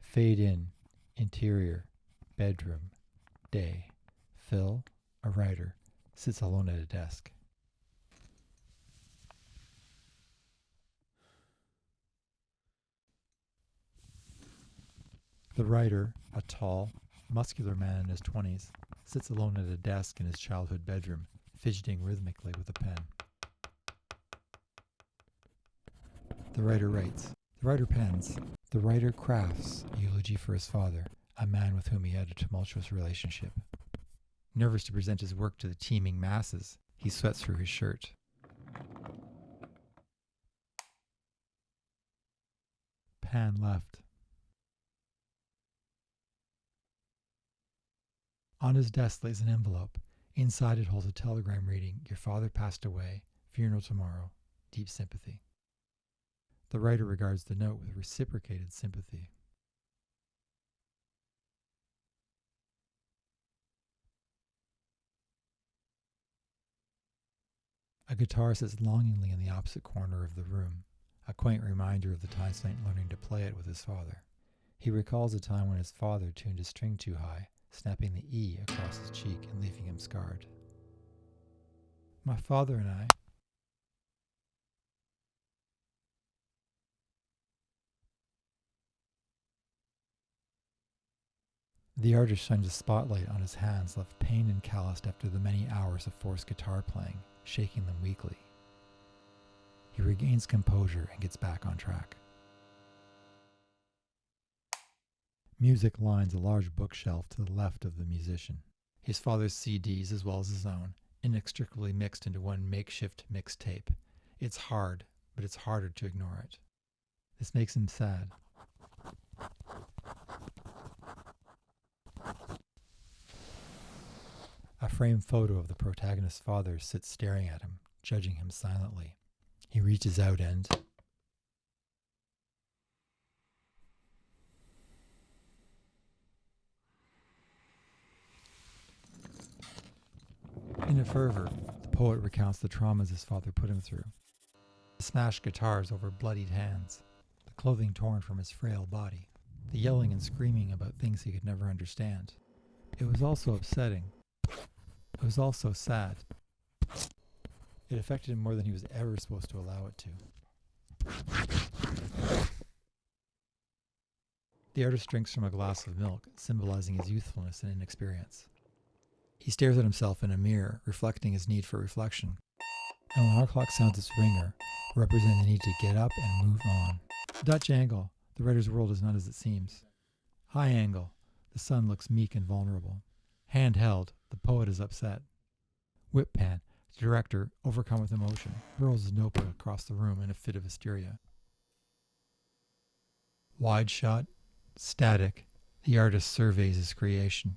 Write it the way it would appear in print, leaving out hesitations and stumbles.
Fade in, interior, bedroom, day. Phil, a writer, sits alone at a desk. The writer, a tall, muscular man in his 20s, sits alone at a desk in his childhood bedroom, fidgeting rhythmically with a pen. The writer writes. The writer pens. The writer crafts a eulogy for his father, a man with whom he had a tumultuous relationship. Nervous to present his work to the teeming masses, he sweats through his shirt. Pan left. On his desk lays an envelope. Inside it holds a telegram reading, "Your father passed away. Funeral tomorrow. Deep sympathy." The writer regards the note with reciprocated sympathy. A guitar sits longingly in the opposite corner of the room, a quaint reminder of the time spent learning to play it with his father. He recalls a time when his father tuned his string too high, snapping the E across his cheek and leaving him scarred. My father and I. The artist shines a spotlight on his hands left pained and calloused after the many hours of forced guitar playing, shaking them weakly. He regains composure and gets back on track. Music lines a large bookshelf to the left of the musician. His father's CDs as well as his own, inextricably mixed into one makeshift mixtape. It's hard, but it's harder to ignore it. This makes him sad. A framed photo of the protagonist's father sits staring at him, judging him silently. He reaches out and... In a fervor, the poet recounts the traumas his father put him through. The smashed guitars over bloodied hands, the clothing torn from his frail body, the yelling and screaming about things he could never understand. It was also upsetting. It was also sad. It affected him more than he was ever supposed to allow it to. The artist drinks from a glass of milk, symbolizing his youthfulness and inexperience. He stares at himself in a mirror, reflecting his need for reflection. An alarm clock sounds its ringer, representing the need to get up and move on. Dutch angle. The writer's world is not as it seems. High angle. The sun looks meek and vulnerable. Handheld. The poet is upset. Whip pan. The director, overcome with emotion, hurls his notebook across the room in a fit of hysteria. Wide shot. Static. The artist surveys his creation.